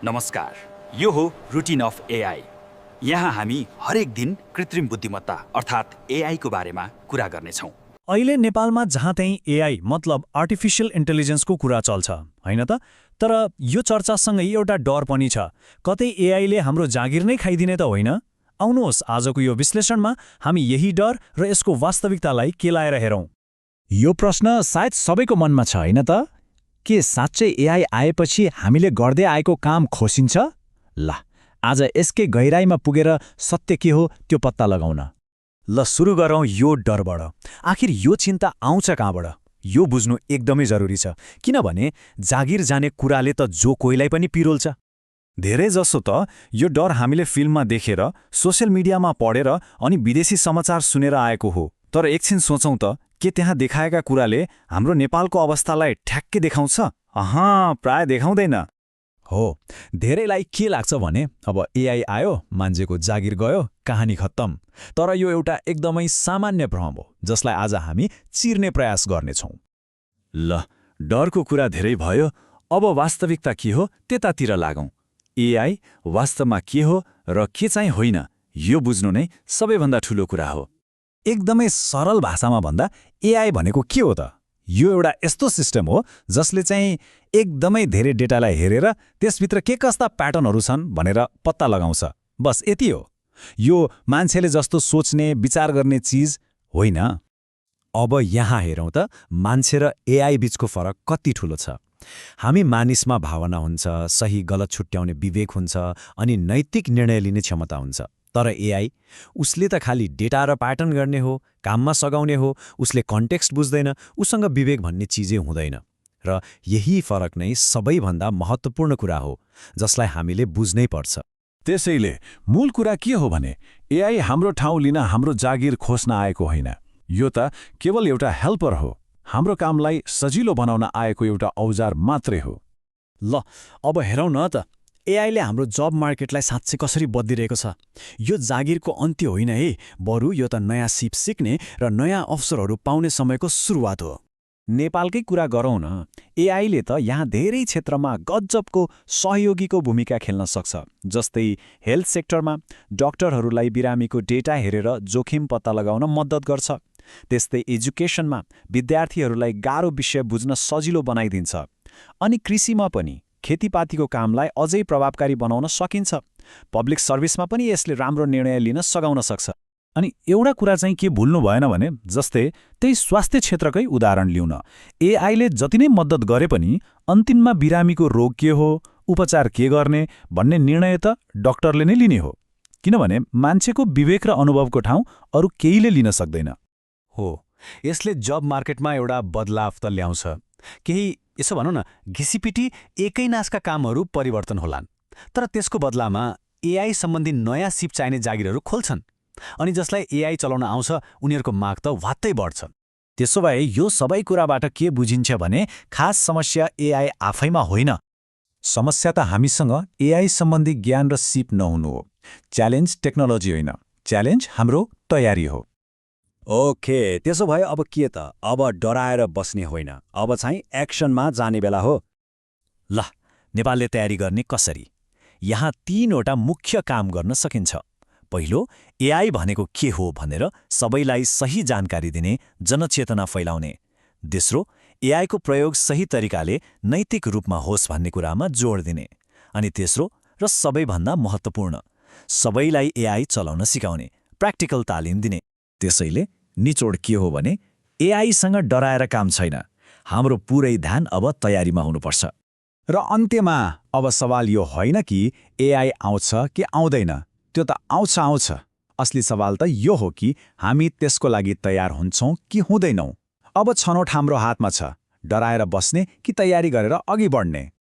नमस्कार, यो हो रुटिन अफ एआई। यहाँ हामी हरेक दिन कृत्रिम बुद्धिमत्ता अर्थात् एआईको बारेमा कुरा गर्नेछौँ। अहिले नेपालमा जहाँ त्यही एआई मतलब आर्टिफिशियल इन्टेलिजेन्सको कुरा चल्छ, होइन त? तर यो चर्चासँगै एउटा डर पनि छ, कतै एआईले हाम्रो जागिर नै खाइदिने त होइन? आउनुहोस् आजको यो विश्लेषणमा हामी यही डर र यसको वास्तविकतालाई केलाएर हेरौँ। यो प्रश्न सायद सबैको मनमा छ, होइन त? के साँच्चै एआई आएपछि हामीले गर्दै आएको काम खोसिन्छ? ल, आज यसकै गहिराईमा पुगेर सत्य के हो त्यो पत्ता लगाउन। ल सुरु गरौँ यो डरबाट। आखिर यो चिन्ता आउँछ कहाँबाट? यो बुझ्नु एकदमै जरुरी छ, किनभने जागिर जाने कुराले त जो कोहीलाई पनि पिरोल्छ। धेरै जसो त यो डर हामीले फिल्ममा देखेर, सोशल मिडियामा पढेर अनि विदेशी समाचार सुनेर आएको हो। तर एकछिन सोचौँ त, के त्यहाँ देखाएका कुराले हाम्रो नेपालको अवस्थालाई ठ्याक्कै देखाउँछ? प्राय देखाउँदैन। हो, धेरैलाई के लाग्छ भने अब एआई आयो, मान्छेको जागिर गयो, कहानी खत्तम। तर यो एउटा एकदमै सामान्य भ्रम हो, जसलाई आज हामी चिर्ने प्रयास गर्नेछौँ। ल, डरको कुरा धेरै भयो, अब वास्तविकता के हो त्यतातिर लागौँ। एआई वास्तवमा के हो र के चाहिँ होइन, यो बुझ्नु नै सबैभन्दा ठूलो कुरा हो। एकदमै सरल भाषामा भन्दा एआई भनेको के हो त? यो एउटा यस्तो सिस्टम हो जसले चाहिँ एकदमै धेरै डेटालाई हेरेर त्यसभित्र के कस्ता प्याटर्नहरू छन् भनेर पत्ता लगाउँछ। बस यति हो। यो मान्छेले जस्तो सोच्ने, विचार गर्ने चिज होइन। अब यहाँ हेरौँ त, मान्छे र एआई बीचको फरक कति ठूलो छ। हामी मानिसमा भावना हुन्छ, सही गलत छुट्याउने विवेक हुन्छ अनि नैतिक निर्णय लिने क्षमता हुन्छ। तर एआई, उसले त खालि डेटा र प्याटर्न गर्ने हो, काममा सघाउने हो, उसले कन्टेक्स्ट बुझ्दैन, उसँग विवेक भन्ने चिजै हुँदैन। र यही फरक नै सबैभन्दा महत्त्वपूर्ण कुरा हो, जसलाई हामीले बुझ्नै पर्छ। त्यसैले मूल कुरा के हो भने एआई हाम्रो ठाउँ लिन हाम्रो जागिर खोज्न आएको होइन। यो त केवल एउटा हेल्पर हो, हाम्रो कामलाई सजिलो बनाउन आएको एउटा औजार मात्रै हो। ल, अब हेरौँ न त, एआईले हाम्रो जब मार्केटलाई साँच्चै कसरी बदलिरहेको छ। यो जागिरको अन्त्य होइन है, बरु यो त नयाँ सिप सिक्ने र नयाँ अवसरहरू पाउने समयको सुरुवात हो। नेपालकै कुरा गरौँ न, एआईले त यहाँ धेरै क्षेत्रमा गजबको सहयोगीको भूमिका खेल्न सक्छ। जस्तै हेल्थ सेक्टरमा डाक्टरहरूलाई बिरामीको डेटा हेरेर जोखिम पत्ता लगाउन मद्दत गर्छ। त्यस्तै एजुकेसनमा विद्यार्थीहरूलाई गाह्रो विषय बुझ्न सजिलो बनाइदिन्छ। अनि कृषिमा पनि खेतीपातीको कामलाई अझै प्रभावकारी बनाउन सकिन्छ। पब्लिक सर्भिसमा पनि यसले राम्रो निर्णय लिन सघाउन सक्छ। अनि एउटा कुरा चाहिँ के भुल्नु भएन भने, जस्तै त्यही स्वास्थ्य क्षेत्रकै उदाहरण लिउँ न। एआईले जति नै मद्दत गरे पनि अन्तिममा बिरामीको रोग के हो, उपचार के गर्ने भन्ने निर्णय त डाक्टरले नै लिने हो, किनभने मान्छेको विवेक र अनुभवको ठाउँ अरू केहीले लिन सक्दैन। हो, यसले जब मार्केटमा एउटा बदलाव त ल्याउँछ। केही यसो भनौँ न, घिसिपिटी एकै नासका कामहरू परिवर्तन होलान्, तर त्यसको बदलामा एआई सम्बन्धी नयाँ सिप चाहिने जागिरहरू खोल्छन्। अनि जसलाई एआई चलाउन आउँछ, उनीहरूको माग त वात्तै बढ्छ। त्यसो भए यो सबै कुराबाट के बुझिन्छ भने खास समस्या एआई आफैमा होइन। समस्या त हामीसँग एआई सम्बन्धी ज्ञान र सिप नहुनु हो। च्यालेन्ज टेक्नोलोजी होइन, च्यालेन्ज हाम्रो तयारी हो। ओके, त्यसो भए अब के त? अब डराएर बस्ने होइन, अब चाहिँ एक्सनमा जाने बेला हो। ल, नेपालले तयारी गर्ने कसरी? यहाँ 3वटा मुख्य काम गर्न सकिन्छ। पहिलो, एआई भनेको के हो भनेर सबैलाई सही जानकारी दिने, जनचेतना फैलाउने। दोस्रो, एआईको प्रयोग सही तरिकाले नैतिक रूपमा होस् भन्ने कुरामा जोड दिने। अनि तेस्रो र सबैभन्दा महत्त्वपूर्ण, सबैलाई एआई चलाउन सिकाउने, प्र्याक्टिकल तालिम दिने। त्यसैले निचोड के हो भने एआईसँग डराएर काम छैन। हाम्रो पुरै ध्यान अब तयारीमा हुनुपर्छ। र अन्त्यमा अब सवाल यो होइन कि एआई आउँछ कि आउँदैन, त्यो त आउँछ। असली सवाल त यो हो कि हामी त्यसको लागि तयार हुन्छौँ कि हुँदैनौँ। अब छनौट हाम्रो हातमा छ, डराएर बस्ने कि तयारी गरेर अघि बढ्ने।